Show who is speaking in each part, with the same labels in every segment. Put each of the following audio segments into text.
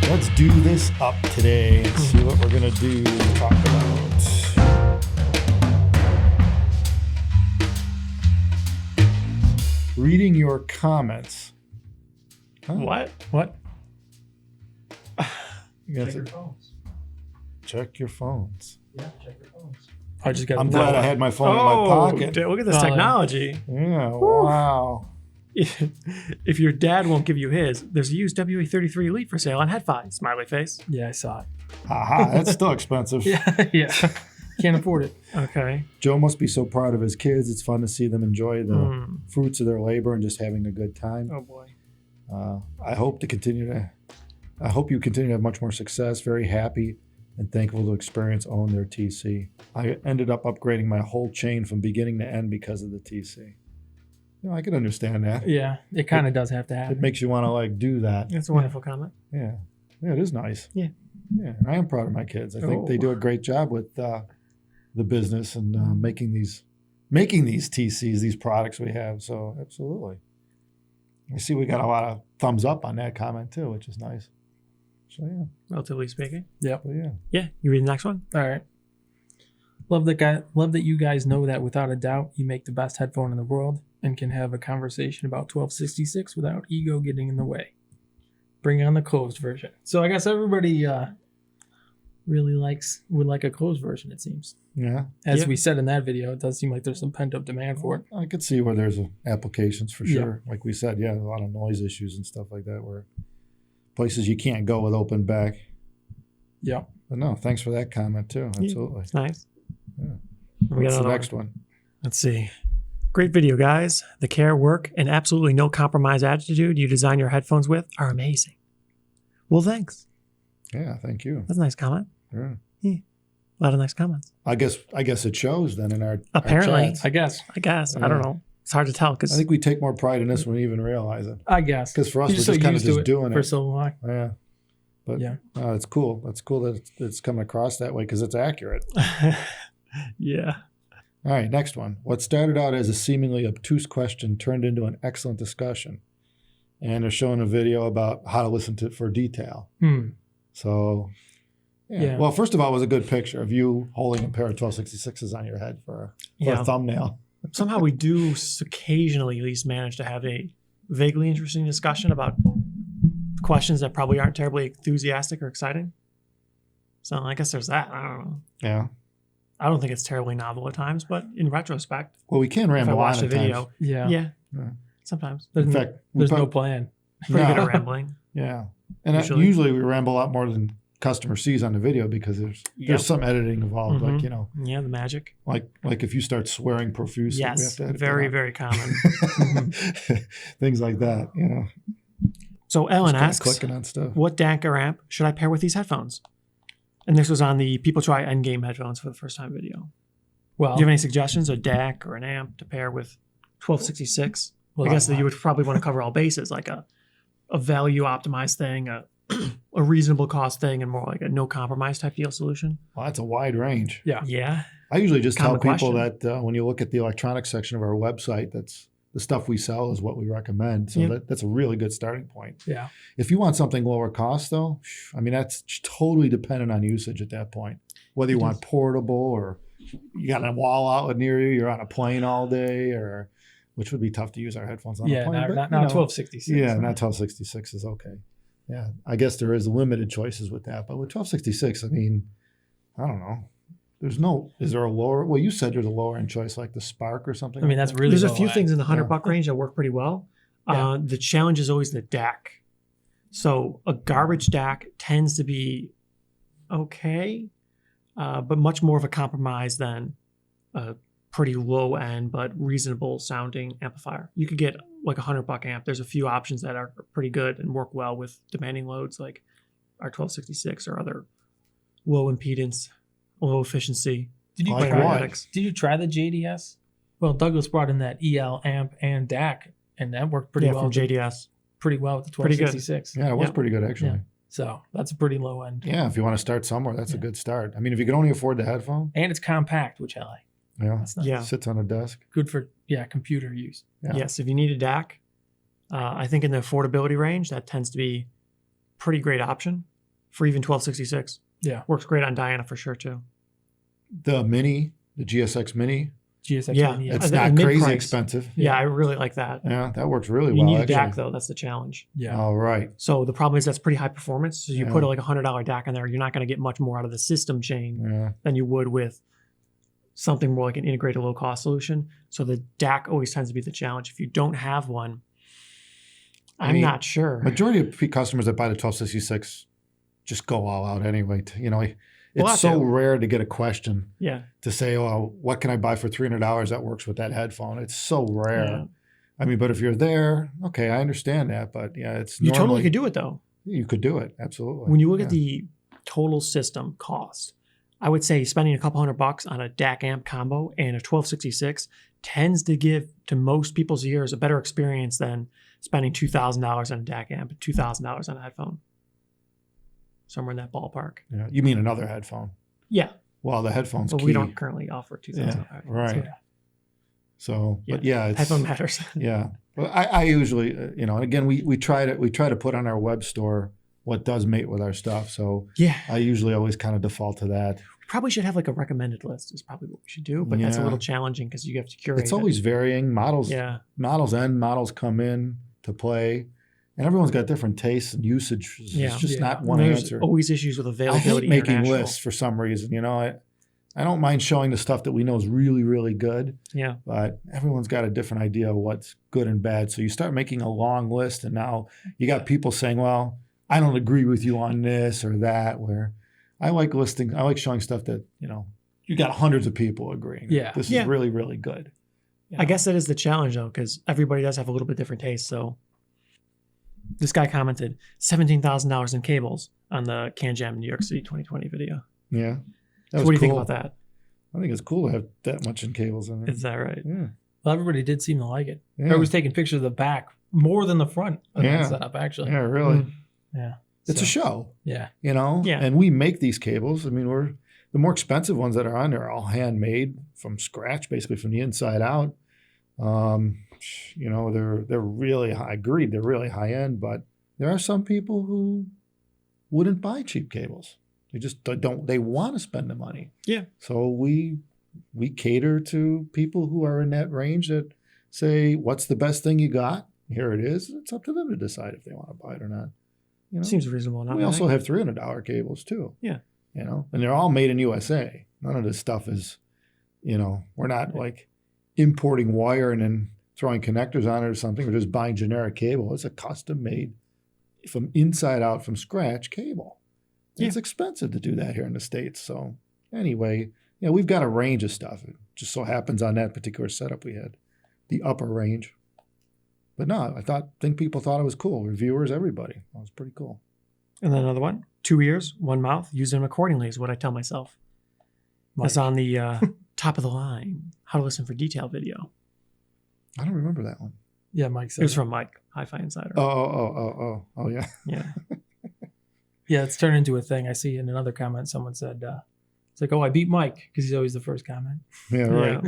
Speaker 1: let's do this up today and see what we're going to do to talk about. Reading your comments. Huh?
Speaker 2: What?
Speaker 1: You
Speaker 3: Check your
Speaker 1: gotta
Speaker 3: phones.
Speaker 1: check your phones.
Speaker 3: Yeah, check your phones.
Speaker 2: I just got.
Speaker 1: I'm glad I had my phone in my pocket.
Speaker 2: Dude, look at this
Speaker 3: Oh, yeah.
Speaker 2: technology.
Speaker 1: Yeah, wow.
Speaker 2: If your dad won't give you his, there's a used WA33 Elite for sale on Headfi. Smiley face.
Speaker 3: Yeah, I saw it.
Speaker 1: Aha, that's still expensive.
Speaker 3: Yeah. Can't afford it.
Speaker 2: Okay.
Speaker 1: Joe must be so proud of his kids. It's fun to see them enjoy the fruits of their labor and just having a good time.
Speaker 2: Oh boy.
Speaker 1: I hope you continue to have much more success. Very happy and thankful to experience own their TC. I ended up upgrading my whole chain from beginning to end because of the TC. You know, I can understand that.
Speaker 3: Yeah, it kind of does have to
Speaker 1: It
Speaker 3: happen.
Speaker 1: makes you want to do that.
Speaker 2: That's a wonderful comment.
Speaker 1: Yeah, it is nice.
Speaker 2: Yeah.
Speaker 1: Yeah, and I am proud of my kids. I think they do a great job with the business and making these TCs, these products we have. So absolutely. I see we got a lot of thumbs up on that comment too, which is nice. So yeah.
Speaker 2: Relatively speaking.
Speaker 3: Yep.
Speaker 1: So yeah.
Speaker 2: Yeah. You read the next one?
Speaker 3: All right. Love that you guys know that without a doubt you make the best headphone in the world and can have a conversation about 1266 without ego getting in the way. Bring on the closed version. So I guess everybody really would like a closed version, it seems.
Speaker 1: Yeah.
Speaker 3: As we said in that video, it does seem like there's some pent up demand for it.
Speaker 1: I could see where there's applications for sure. Like we said, a lot of noise issues and stuff like that where places you can't go with open back.
Speaker 3: Yeah.
Speaker 1: But no, thanks for that comment too. Absolutely.
Speaker 2: It's nice.
Speaker 1: Yeah.
Speaker 2: We
Speaker 1: What's
Speaker 2: got
Speaker 1: the
Speaker 2: another
Speaker 1: next one?
Speaker 2: Let's see. Great video, guys. The care, work, and absolutely no compromise attitude you design your headphones with are amazing. Well, thanks.
Speaker 1: Yeah, thank you.
Speaker 2: That's a nice comment.
Speaker 1: Yeah.
Speaker 2: A lot of nice comments.
Speaker 1: I guess it shows then in our
Speaker 2: Apparently.
Speaker 1: our chats.
Speaker 3: I guess.
Speaker 2: I don't know. It's hard to tell
Speaker 1: I
Speaker 2: because
Speaker 1: think we take more pride in this when we even realize it.
Speaker 3: I guess.
Speaker 1: Because for us,
Speaker 3: You're
Speaker 1: we're
Speaker 3: so
Speaker 1: just kind of
Speaker 3: used to
Speaker 1: just
Speaker 3: it
Speaker 1: doing
Speaker 3: for
Speaker 1: it.
Speaker 3: so long.
Speaker 1: Yeah. But
Speaker 3: Yeah.
Speaker 1: it's cool. It's cool that it's coming across that way because it's accurate.
Speaker 2: yeah.
Speaker 1: All right, next one. What started out as a seemingly obtuse question turned into an excellent discussion. And they're showing a video about how to listen to it for detail. So,
Speaker 3: Yeah.
Speaker 1: Well, first of all, it was a good picture of you holding a pair of 1266s on your head for a thumbnail.
Speaker 2: Somehow we do occasionally at least manage to have a vaguely interesting discussion about questions that probably aren't terribly enthusiastic or exciting. So I guess there's that. I don't know.
Speaker 1: Yeah.
Speaker 2: I don't think it's terribly novel at times, but in retrospect,
Speaker 1: Well, we can
Speaker 2: if I
Speaker 1: ramble on
Speaker 2: watch the
Speaker 1: at
Speaker 2: video,
Speaker 1: times.
Speaker 3: Yeah.
Speaker 2: yeah, sometimes.
Speaker 1: In fact,
Speaker 3: There's no plan.
Speaker 2: Pretty good
Speaker 1: No.
Speaker 2: at rambling.
Speaker 1: Yeah. And
Speaker 2: Usually.
Speaker 1: usually we ramble a lot more than customer sees on the video because there's some editing involved.
Speaker 2: Mhm.
Speaker 1: Like, you know,
Speaker 2: Yeah, the magic.
Speaker 1: like if you start swearing profusely, we have
Speaker 2: Yes,
Speaker 1: to edit
Speaker 2: very,
Speaker 1: that
Speaker 2: very common.
Speaker 1: out. Things like that, you know.
Speaker 2: So Ellen
Speaker 1: Just kinda
Speaker 2: asks,
Speaker 1: clicking on stuff.
Speaker 2: what DAC or amp should I pair with these headphones? And this was on the People Try Endgame headphones for the first time video.
Speaker 3: Well,
Speaker 2: Do you have any suggestions, a DAC or an amp to pair with 1266? I guess that you would probably want to cover all bases, like a value optimized thing, a reasonable cost thing, and more like a no compromise type deal solution.
Speaker 1: Well, that's a wide range.
Speaker 3: yeah.
Speaker 2: Yeah.
Speaker 1: I usually just tell
Speaker 2: Common
Speaker 1: people
Speaker 2: question.
Speaker 1: that when you look at the electronics section of our website, that's the stuff we sell is what we recommend. So
Speaker 2: Yep.
Speaker 1: that's a really good starting point.
Speaker 3: Yeah.
Speaker 1: If you want something lower cost, though, I mean, that's totally dependent on usage at that point. Whether you want portable or you got a wall outlet near you, you're on a plane all day, or which would be tough to use our headphones on a
Speaker 3: Yeah.
Speaker 1: plane. but,
Speaker 3: Not
Speaker 1: you know,
Speaker 3: 1266.
Speaker 1: Yeah,
Speaker 3: right?
Speaker 1: not 1266 is okay. Yeah, I guess there is limited choices with that, but with 1266, I mean, I don't know. Is there a lower? Well, you said there's a lower end choice like the Spark or something.
Speaker 3: I mean,
Speaker 1: like
Speaker 3: that's
Speaker 1: that.
Speaker 3: really
Speaker 2: There's a
Speaker 3: low
Speaker 2: few
Speaker 3: end.
Speaker 2: things in the $100
Speaker 1: Yeah.
Speaker 2: range that work pretty well.
Speaker 3: Yeah.
Speaker 2: The challenge is always the DAC. So a garbage DAC tends to be okay, but much more of a compromise than a pretty low end but reasonable sounding amplifier. You could get like a $100 amp. There's a few options that are pretty good and work well with demanding loads like our 1266 or other low impedance, low efficiency.
Speaker 3: Did you
Speaker 1: Like
Speaker 3: try
Speaker 1: what?
Speaker 3: that? Did you try the JDS? Well, Douglas brought in that EL amp and DAC, and that worked pretty well.
Speaker 2: from JDS.
Speaker 3: Pretty well with the
Speaker 2: Pretty good.
Speaker 3: 1266.
Speaker 1: Yeah, it was
Speaker 2: Yeah.
Speaker 1: pretty good actually.
Speaker 3: Yeah. So that's a pretty low end.
Speaker 1: Yeah, if you want to start somewhere, that's a
Speaker 3: Yeah.
Speaker 1: good start. I mean, if you can only afford the headphone,
Speaker 3: And it's compact, which I like.
Speaker 1: yeah,
Speaker 3: That's nice.
Speaker 2: Yeah.
Speaker 1: sits on a desk.
Speaker 3: Good for computer use.
Speaker 1: Yeah.
Speaker 2: Yes, if you need a DAC, I think in the affordability range, that tends to be a pretty great option. for even 1266.
Speaker 3: Yeah.
Speaker 2: Works great on Diana for sure too.
Speaker 1: The Mini, the GSX Mini,
Speaker 3: GSX
Speaker 2: Yeah.
Speaker 3: Mini,
Speaker 1: it's
Speaker 2: the
Speaker 1: not crazy
Speaker 2: mid-price.
Speaker 1: expensive.
Speaker 2: Yeah, I really like that.
Speaker 1: Yeah, that works really
Speaker 2: You
Speaker 1: well.
Speaker 2: need a
Speaker 1: actually.
Speaker 2: DAC though. That's the challenge.
Speaker 3: yeah.
Speaker 1: All right.
Speaker 2: So the problem is that's pretty high performance. So you
Speaker 1: Yeah.
Speaker 2: put like $100 DAC in there, you're not going to get much more out of the system chain
Speaker 1: Yeah.
Speaker 2: than you would with something more like an integrated low cost solution. So the DAC always tends to be the challenge. If you don't have one, I'm
Speaker 1: mean,
Speaker 2: not sure.
Speaker 1: Majority of customers that buy the 1266 just go all out anyway. You know, it's
Speaker 2: Well, I
Speaker 1: so
Speaker 2: do.
Speaker 1: rare to get a question
Speaker 2: Yeah.
Speaker 1: to say, "Oh, what can I buy for $300 that works with that headphone?" It's so rare.
Speaker 2: Yeah.
Speaker 1: I mean, but if you're there, okay, I understand that. But yeah, it's
Speaker 2: You
Speaker 1: normally,
Speaker 2: totally could do it though.
Speaker 1: You could do it, absolutely.
Speaker 2: When you look
Speaker 1: Yeah.
Speaker 2: at the total system cost, I would say spending a couple $100 on a DAC amp combo and a 1266 tends to give to most people's ears a better experience than spending $2,000 on a DAC amp and $2,000 on a headphone. Somewhere in that ballpark.
Speaker 1: Yeah. You mean another headphone?
Speaker 2: Yeah,
Speaker 1: Well, the headphone's
Speaker 2: but
Speaker 1: key.
Speaker 2: we don't currently offer $2,000.
Speaker 1: Yeah, right.
Speaker 3: Yeah.
Speaker 1: So, but yeah, it's,
Speaker 2: Headphone matters.
Speaker 1: yeah. Well, I usually, and again, we try to put on our web store what does mate with our stuff. So
Speaker 2: Yeah.
Speaker 1: I usually always kind of default to that.
Speaker 2: We probably should have like a recommended list is probably what we should do, but that's a
Speaker 1: Yeah.
Speaker 2: little challenging because you have to curate
Speaker 1: It's always varying. Models
Speaker 2: Yeah.
Speaker 1: end, models come in to play, and everyone's got different tastes and usage.
Speaker 2: Yeah.
Speaker 1: It's just
Speaker 3: Yeah.
Speaker 1: not one
Speaker 2: There's
Speaker 1: answer.
Speaker 2: always issues with
Speaker 1: I
Speaker 2: availability.
Speaker 1: hate making
Speaker 2: international.
Speaker 1: lists for some reason. You know, I don't mind showing the stuff that we know is really, really good,
Speaker 2: Yeah.
Speaker 1: but everyone's got a different idea of what's good and bad. So you start making a long list, and now you got people saying, well, I don't agree with you on this or that, where I like showing stuff that, you know, you got hundreds of people agreeing.
Speaker 3: Yeah.
Speaker 1: This
Speaker 2: Yeah.
Speaker 1: is really, really good.
Speaker 2: I guess that is the challenge though, because everybody does have a little bit different taste. So this guy commented $17,000 in cables on the CanJam New York City 2020 video.
Speaker 1: Yeah.
Speaker 2: So what do you think about that?
Speaker 1: I think it's cool to have that much in cables in there.
Speaker 2: Is that right?
Speaker 1: Yeah.
Speaker 3: Well, everybody did seem to like it.
Speaker 1: Yeah.
Speaker 3: I was taking pictures of the back more than the front of
Speaker 1: Yeah.
Speaker 3: that setup, actually.
Speaker 1: Yeah, really.
Speaker 2: Mm.
Speaker 3: Yeah.
Speaker 1: It's
Speaker 3: So,
Speaker 1: a show,
Speaker 3: Yeah.
Speaker 1: you know?
Speaker 2: Yeah.
Speaker 1: And we make these cables. I mean, the more expensive ones that are on there are all handmade from scratch, basically from the inside out. You know, they're really high. Agreed, they're really high end, but there are some people who wouldn't buy cheap cables. They just don't. They want to spend the money.
Speaker 2: Yeah.
Speaker 1: So we cater to people who are in that range that say, "What's the best thing you got? Here it is." It's up to them to decide if they want to buy it or not. You know?
Speaker 2: Seems reasonable enough.
Speaker 1: We
Speaker 2: I
Speaker 1: also
Speaker 2: think.
Speaker 1: have $300 cables too.
Speaker 2: Yeah.
Speaker 1: You know, and they're all made in USA. None of this stuff is, you know, we're not like importing wire and then throwing connectors on it or something. We're just buying generic cable. It's a custom made from inside out from scratch cable.
Speaker 2: Yeah.
Speaker 1: It's expensive to do that here in the States. So anyway, you know, we've got a range of stuff. It just so happens on that particular setup we had the upper range. But no, think people thought it was cool. Reviewers, everybody. It was pretty cool.
Speaker 2: And then another one: 2 ears, 1 mouth. Use them accordingly is what I tell myself. That's on the top of the line. How to listen for detail video.
Speaker 1: I don't remember that one.
Speaker 3: Yeah, Mike
Speaker 2: It
Speaker 3: said
Speaker 2: was from Mike, Hi-Fi Insider.
Speaker 1: Oh, yeah.
Speaker 2: Yeah.
Speaker 3: Yeah, it's turned into a thing. I see in another comment someone said, it's like, oh, I beat Mike, because he's always the first comment.
Speaker 1: Yeah, right.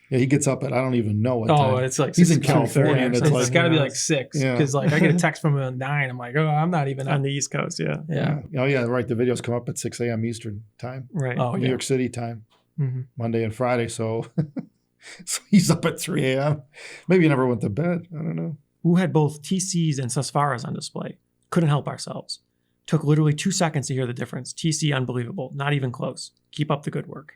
Speaker 1: Yeah, he gets up at I don't even know what
Speaker 3: Oh,
Speaker 1: time.
Speaker 3: it's like
Speaker 1: He's in
Speaker 3: 6:30.
Speaker 1: California, and it's
Speaker 3: It's
Speaker 1: like,
Speaker 3: got to be
Speaker 2: yeah.
Speaker 3: like 6,
Speaker 1: Yeah.
Speaker 3: because like I get a text from him at 9. I'm like, oh, I'm not even
Speaker 2: On
Speaker 3: up.
Speaker 2: the East Coast, yeah.
Speaker 3: Yeah.
Speaker 1: Oh yeah, right. The videos come up at 6 a.m. Eastern time,
Speaker 2: Right.
Speaker 3: Oh,
Speaker 1: New
Speaker 3: yeah.
Speaker 1: York City time,
Speaker 3: hmm
Speaker 1: Monday and Friday. So, so he's up at 3 a.m. Maybe he never went to bed. I don't know.
Speaker 2: Who had both TCs and Susfaras on display. Couldn't help ourselves. Took literally 2 seconds to hear the difference. TC unbelievable. Not even close. Keep up the good work.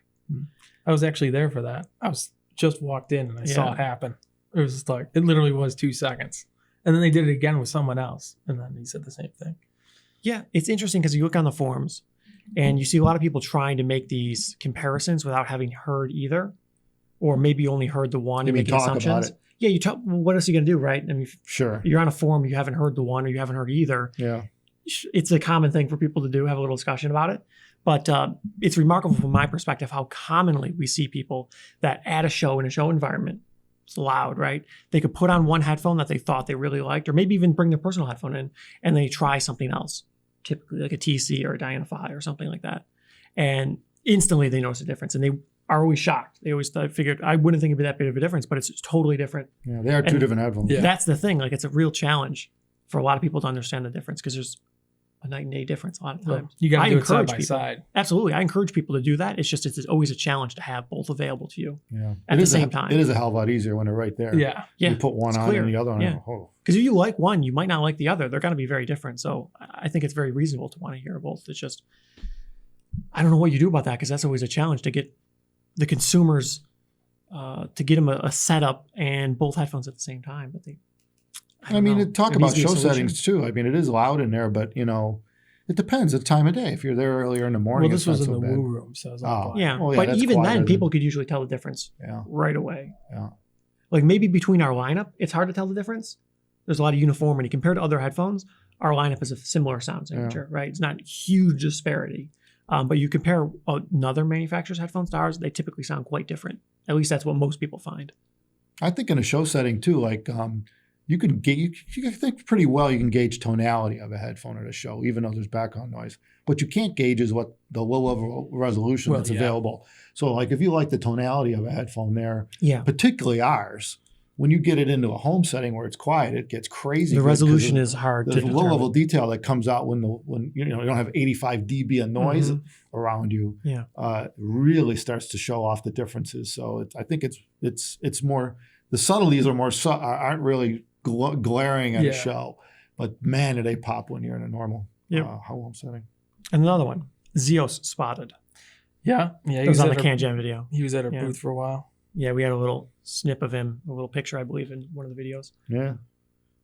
Speaker 3: I was actually there for that. I was just walked in and I saw
Speaker 2: Yeah.
Speaker 3: it happen. It was just like, it literally was 2 seconds. And then they did it again with someone else. And then he said the same thing.
Speaker 2: Yeah, it's interesting because you look on the forums and you see a lot of people trying to make these comparisons without having heard either, or maybe only heard the one
Speaker 1: You
Speaker 2: and
Speaker 1: mean
Speaker 2: making
Speaker 1: talk about
Speaker 2: assumptions.
Speaker 1: it?
Speaker 2: Yeah, you talk. Well, what else are you gonna do, right? I mean, if
Speaker 1: Sure.
Speaker 2: you're on a forum, you haven't heard the one or you haven't heard either.
Speaker 1: Yeah.
Speaker 2: It's a common thing for people to do, have a little discussion about it. But it's remarkable from my perspective how commonly we see people that at a show, in a show environment, it's loud, right? They could put on one headphone that they thought they really liked, or maybe even bring their personal headphone in and they try something else, typically like a TC or a Diana-Fi or something like that. And instantly they notice a difference and they are always shocked. They always figured, I wouldn't think it'd be that big of a difference, but it's totally different.
Speaker 1: Yeah. They are two
Speaker 2: And-
Speaker 1: different headphones.
Speaker 3: Yeah.
Speaker 2: That's the thing. Like it's a real challenge for a lot of people to understand the difference because there's a night and day difference a lot of
Speaker 3: Well,
Speaker 2: times.
Speaker 3: you got
Speaker 2: I
Speaker 3: to do it side
Speaker 2: encourage
Speaker 3: by
Speaker 2: people.
Speaker 3: side.
Speaker 2: Absolutely. I encourage people to do that. It's always a challenge to have both available to you
Speaker 1: Yeah.
Speaker 2: at the same time.
Speaker 1: It is a hell of a lot easier when they're right there.
Speaker 3: Yeah.
Speaker 2: Yeah.
Speaker 1: You put one
Speaker 2: it's
Speaker 1: on
Speaker 2: clear.
Speaker 1: and the other one.
Speaker 2: Yeah.
Speaker 1: Oh.
Speaker 2: Because if you like one, you might not like the other. They're going to be very different. So I think it's very reasonable to want to hear both. It's just, I don't know what you do about that because that's always a challenge to get the consumers, to get them a setup and both headphones at the same time. But I
Speaker 1: mean,
Speaker 2: know.
Speaker 1: talk
Speaker 2: There
Speaker 1: about
Speaker 2: needs to be a
Speaker 1: show
Speaker 2: solution.
Speaker 1: settings too. I mean, it is loud in there, but it depends the time of day. If you're there earlier in the morning,
Speaker 3: Well, this was
Speaker 1: it's
Speaker 3: in
Speaker 1: not
Speaker 3: the
Speaker 1: so bad.
Speaker 3: woo room, so it was
Speaker 1: Oh.
Speaker 3: all quiet.
Speaker 2: Yeah.
Speaker 1: Well, yeah,
Speaker 2: but
Speaker 1: that's
Speaker 2: even
Speaker 1: quieter
Speaker 2: then,
Speaker 1: than-
Speaker 2: people could usually tell the difference
Speaker 1: Yeah.
Speaker 2: right away.
Speaker 1: Yeah.
Speaker 2: Like maybe between our lineup, it's hard to tell the difference. There's a lot of uniformity compared to other headphones. Our lineup is a similar sound signature, right? It's not huge disparity. But you compare another manufacturer's headphones to ours, they typically sound quite different. At least that's what most people find.
Speaker 1: I think in a show setting too, like you can think pretty well. You can gauge tonality of a headphone at a show, even though there's background noise. What you can't gauge is what the low level resolution that's available. So, like if you like the tonality of a headphone, there,
Speaker 2: Yeah.
Speaker 1: particularly ours, when you get it into a home setting where it's quiet, it gets crazy.
Speaker 2: The
Speaker 1: good 'cause
Speaker 2: resolution
Speaker 1: of
Speaker 2: is hard to
Speaker 1: the low
Speaker 2: determine.
Speaker 1: level detail that comes out when you don't have 85 dB of noise
Speaker 2: Mhm.
Speaker 1: around you.
Speaker 2: Yeah.
Speaker 1: Really starts to show off the differences. So I think it's more, the subtleties are more aren't really glaring at a
Speaker 3: Yeah.
Speaker 1: show, but man, do they pop when you're in a normal
Speaker 2: Yep.
Speaker 1: home setting.
Speaker 2: And another one, Zeos spotted.
Speaker 3: Yeah.
Speaker 2: It was on the Can Jam video.
Speaker 3: He was at a
Speaker 2: Yeah.
Speaker 3: booth for a while.
Speaker 2: Yeah, we had a little snip of him, a little picture, I believe, in one of the videos.
Speaker 1: Yeah,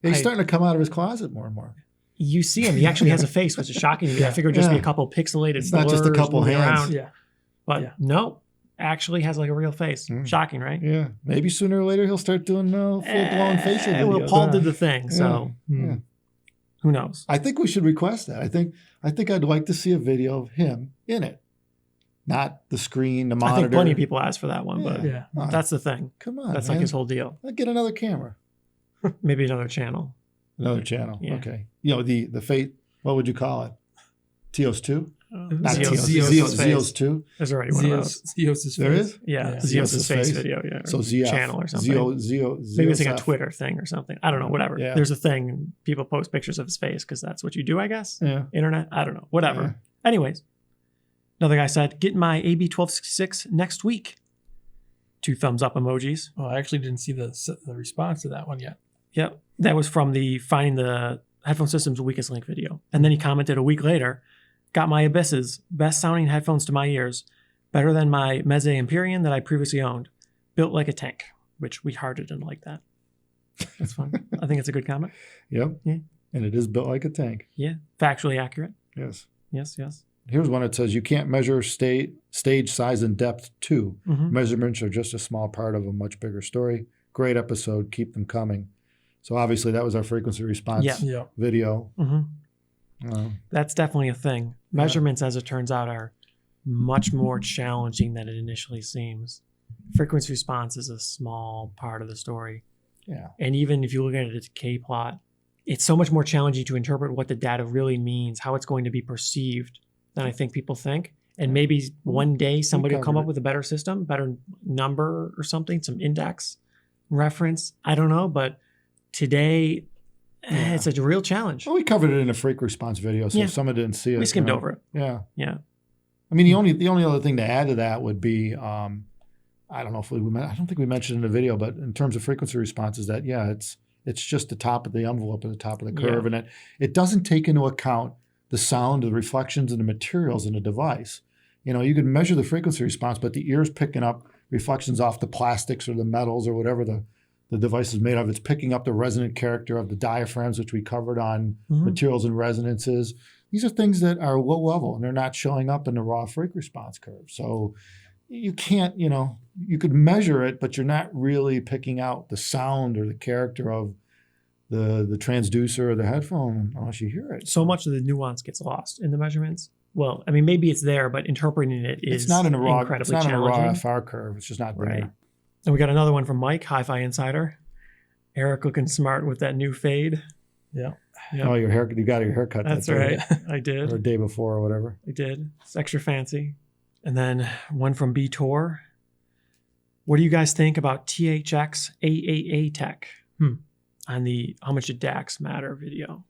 Speaker 1: he's starting to come out of his closet more and more.
Speaker 2: You see him. He actually has a face, which is shocking to me. I figured it'd just be a
Speaker 1: Yeah.
Speaker 2: couple pixelated
Speaker 1: It's not just a
Speaker 2: blurs
Speaker 1: couple
Speaker 2: moving
Speaker 1: hands.
Speaker 2: around.
Speaker 3: Yeah.
Speaker 2: But
Speaker 3: Yeah.
Speaker 2: no, actually has like a real face.
Speaker 1: Mm.
Speaker 2: Shocking, right?
Speaker 1: Yeah, maybe sooner or later he'll start doing full blown facial videos.
Speaker 2: Well, Paul did the thing, so
Speaker 1: Yeah.
Speaker 2: who knows?
Speaker 1: I think we should request that. I think I'd like to see a video of him in it, not the screen, the monitor.
Speaker 2: I think plenty of people asked for that one, but
Speaker 3: Yeah.
Speaker 1: Come on.
Speaker 2: that's the thing.
Speaker 1: Come on,
Speaker 2: That's
Speaker 1: man.
Speaker 2: like his whole deal.
Speaker 1: I'll get another camera,
Speaker 2: Maybe another channel.
Speaker 1: another channel.
Speaker 2: Yeah.
Speaker 1: Okay, the Fate. What would you call it? Teos 2? Not
Speaker 2: Zeos'
Speaker 1: Teos.
Speaker 2: face.
Speaker 1: Zeos 2.
Speaker 2: There's already one of those.
Speaker 3: Zeos'
Speaker 1: There
Speaker 3: face.
Speaker 1: is.
Speaker 2: Yeah,
Speaker 3: Yeah.
Speaker 2: Zeos'
Speaker 1: Zeos'
Speaker 2: face
Speaker 1: face.
Speaker 2: video, yeah.
Speaker 1: So
Speaker 2: or
Speaker 1: ZF.
Speaker 2: channel or something.
Speaker 1: Maybe
Speaker 2: Maybe it's like a Twitter thing or something. I don't know, whatever.
Speaker 1: Yeah.
Speaker 2: There's a thing. People post pictures of his face because that's what you do, I guess.
Speaker 1: Yeah.
Speaker 2: Internet, I don't know. Whatever.
Speaker 1: Yeah.
Speaker 2: Anyways, another guy said, get my AB1266 next week. 2 thumbs up emojis.
Speaker 3: Oh, I actually didn't see the response to that one yet.
Speaker 2: Yep. That was from the Finding the Headphone System's Weakest Link video. And then he commented a week later, got my Abysses, best sounding headphones to my ears, better than my Meze Empyrean that I previously owned, built like a tank, which we hardly didn't like that. That's fun. I think it's a good comment.
Speaker 1: Yep.
Speaker 2: Yeah.
Speaker 1: And it is built like a tank.
Speaker 2: Yeah. Factually accurate.
Speaker 1: Yes.
Speaker 2: Yes, yes.
Speaker 1: Here's one that says you can't measure stage size and depth too.
Speaker 2: Mhm.
Speaker 1: Measurements are just a small part of a much bigger story. Great episode. Keep them coming. So obviously that was our frequency response
Speaker 3: Yeah.
Speaker 1: video.
Speaker 2: Mm-hmm. That's definitely a thing. Measurements, as it turns out, are much more challenging than it initially seems. Frequency response is a small part of the story.
Speaker 1: Yeah.
Speaker 2: And even if you look at it as a K plot, it's so much more challenging to interpret what the data really means, how it's going to be perceived than I think people think. And maybe one day somebody will come
Speaker 1: covered
Speaker 2: up
Speaker 1: it.
Speaker 2: with a better system, better number or something, some index reference. I don't know, but today it's a real challenge.
Speaker 1: Well, we covered it in a freak response video, so
Speaker 2: Yeah.
Speaker 1: if someone didn't see it,
Speaker 2: We skimmed over it.
Speaker 1: Yeah.
Speaker 2: Yeah.
Speaker 1: I mean, the only other thing to add to that would be, I don't know if I don't think we mentioned in the video, but in terms of frequency response, is that it's just the top of the envelope at the top of the curve, and it doesn't take into account the sound, the reflections, and the materials in the device. You know, you can measure the frequency response, but the ear's picking up reflections off the plastics or the metals or whatever the device is made of. It's picking up the resonant character of the diaphragms, which we covered on materials and resonances. These are things that are low level and they're not showing up in the raw freak response curve. So you can't, you could measure it, but you're not really picking out the sound or the character of the transducer or the headphone unless you hear it.
Speaker 2: So much of the nuance gets lost in the measurements. Well, I mean, maybe it's there, but interpreting it is
Speaker 1: It's not in a raw,
Speaker 2: incredibly
Speaker 1: it's not in a
Speaker 2: challenging.
Speaker 1: raw FR curve. It's just not there.
Speaker 2: Right. And we got another one from Mike, Hi-Fi Insider. Eric looking smart with that new fade.
Speaker 3: Yeah.
Speaker 1: Oh, your hair! You got your haircut.
Speaker 2: That's
Speaker 1: that day,
Speaker 2: right. I
Speaker 1: or
Speaker 2: did.
Speaker 1: a day before or whatever.
Speaker 2: I did. It's extra fancy. And then one from B Tor. What do you guys think about THX AAA tech on the How Much Did DAX Matter video?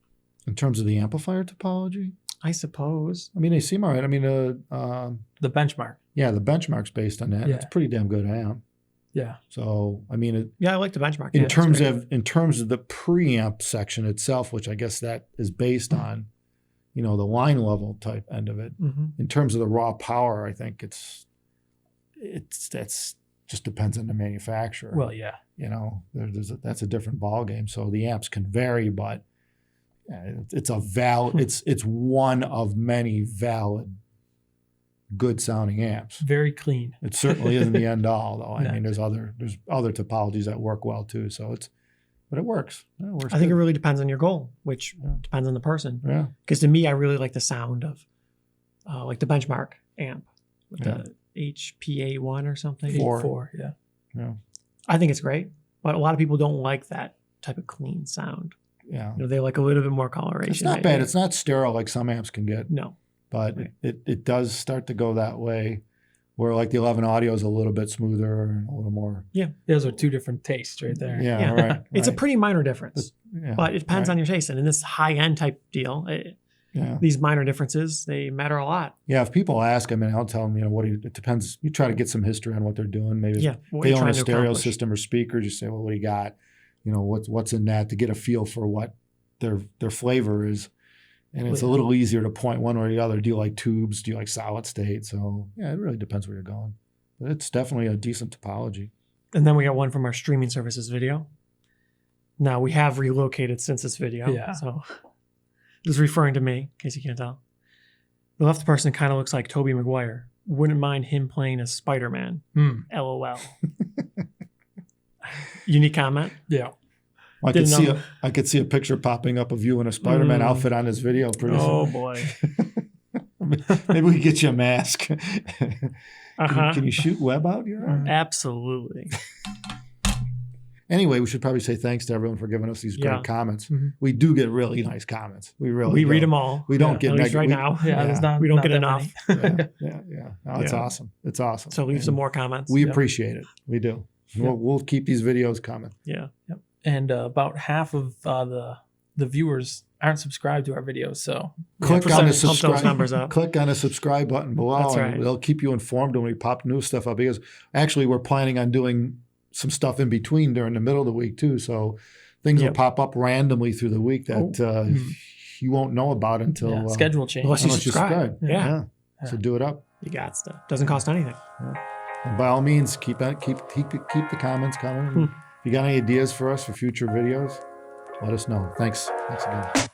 Speaker 1: In terms of the amplifier topology,
Speaker 2: I suppose.
Speaker 1: I mean, they seem all right. I mean,
Speaker 3: The benchmark.
Speaker 1: yeah, the benchmark's based on that.
Speaker 3: Yeah.
Speaker 1: It's a pretty damn good amp.
Speaker 3: Yeah.
Speaker 1: So, I mean,
Speaker 2: Yeah, I like the benchmark.
Speaker 1: in
Speaker 2: Yeah,
Speaker 1: terms
Speaker 2: that's great.
Speaker 1: of the preamp section itself, which I guess that is based on, the line level type end of it.
Speaker 2: Mhm.
Speaker 1: In terms of the raw power, I think that's just depends on the manufacturer.
Speaker 3: Well, yeah.
Speaker 1: That's a different ball game. So the amps can vary, but it's it's one of many valid, good sounding amps.
Speaker 3: Very clean.
Speaker 1: It certainly isn't the end all, though. I
Speaker 3: Yeah.
Speaker 1: mean, there's other topologies that work well too. So but it works. It works.
Speaker 2: I think it
Speaker 1: good.
Speaker 2: really depends on your goal, which
Speaker 1: Yeah.
Speaker 2: depends on the person.
Speaker 1: Yeah.
Speaker 2: Because to me, I really like the sound of like the benchmark amp with
Speaker 1: Yeah.
Speaker 2: the HPA1 or something.
Speaker 1: Four.
Speaker 3: Yeah.
Speaker 1: Yeah.
Speaker 2: I think it's great, but a lot of people don't like that type of clean sound.
Speaker 1: Yeah.
Speaker 2: They like a little bit more coloration.
Speaker 1: It's not bad. It's not sterile like some amps can get,
Speaker 2: No.
Speaker 1: but
Speaker 2: Right.
Speaker 1: it does start to go that way, where like the 11 audio is a little bit smoother and a little more.
Speaker 3: Those are two different tastes right there.
Speaker 1: Yeah.
Speaker 2: Yeah.
Speaker 1: Right.
Speaker 2: It's a
Speaker 1: right.
Speaker 2: pretty minor difference,
Speaker 1: Yeah,
Speaker 2: but it depends
Speaker 1: right.
Speaker 2: on your taste. And in this high-end type deal,
Speaker 1: Yeah.
Speaker 2: these minor differences, they matter a lot.
Speaker 1: Yeah. If people ask, I mean, I'll tell them, it depends. You try to get some history on what they're doing. Maybe
Speaker 2: Yeah. What
Speaker 1: they
Speaker 2: you're
Speaker 1: own
Speaker 2: trying
Speaker 1: a
Speaker 2: to
Speaker 1: stereo
Speaker 2: accomplish.
Speaker 1: system or speakers. You say, well, what do you got? What's in that, to get a feel for what their flavor is. And it's a little easier to point one way or the other. Do you like tubes? Do you like solid state? So yeah, it really depends where you're going. But it's definitely a decent topology.
Speaker 2: And then we got one from our streaming services video. Now we have relocated since this video.
Speaker 3: Yeah.
Speaker 2: So this is referring to me, in case you can't tell. The left person kind of looks like Tobey Maguire. Wouldn't mind him playing as Spider-Man. LOL. Unique comment.
Speaker 3: Yeah.
Speaker 1: I could
Speaker 2: Didn't know.
Speaker 1: I could see a picture popping up of you in a Spider-Man outfit on this video pretty
Speaker 2: Oh
Speaker 1: soon.
Speaker 2: boy.
Speaker 1: Maybe we could get you a mask.
Speaker 2: Uh-huh.
Speaker 1: Can you shoot web out your eye?
Speaker 2: Absolutely.
Speaker 1: Anyway, we should probably say thanks to everyone for giving us these great
Speaker 2: Yeah.
Speaker 1: comments.
Speaker 3: Mhm.
Speaker 1: We do get really nice comments. We really
Speaker 2: We
Speaker 1: do.
Speaker 2: read them all.
Speaker 1: We don't
Speaker 3: Yeah,
Speaker 1: get
Speaker 2: At least right
Speaker 1: negative.
Speaker 2: now.
Speaker 3: Yeah. There's not.
Speaker 2: We don't
Speaker 3: not
Speaker 2: get
Speaker 3: that
Speaker 2: enough.
Speaker 3: many.
Speaker 1: Yeah. No, it's
Speaker 2: Yeah.
Speaker 1: awesome. It's awesome.
Speaker 2: So leave
Speaker 1: And
Speaker 2: some more comments.
Speaker 1: We
Speaker 3: Yep.
Speaker 1: appreciate it. We do.
Speaker 3: Yep.
Speaker 1: We'll keep these videos coming.
Speaker 2: Yeah.
Speaker 3: And about half of the viewers aren't subscribed to our videos. So
Speaker 1: Click
Speaker 2: Yeah,
Speaker 1: on the
Speaker 2: pump those
Speaker 1: subscribe.
Speaker 2: numbers up.
Speaker 1: Click on the subscribe button below,
Speaker 2: That's
Speaker 1: and
Speaker 2: right.
Speaker 1: it'll keep you informed when we pop new stuff up. Because actually, we're planning on doing some stuff in between during the middle of the week too. So things will
Speaker 2: Yep.
Speaker 1: pop up randomly through the week that you won't know about until
Speaker 3: yeah, schedule change.
Speaker 2: Unless you
Speaker 1: unless you
Speaker 2: subscribe.
Speaker 1: subscribe.
Speaker 2: Yeah.
Speaker 1: So do it up.
Speaker 2: You got stuff. Doesn't cost anything.
Speaker 1: And by all means, keep the comments coming. If you got any ideas for us for future videos, let us know. Thanks again.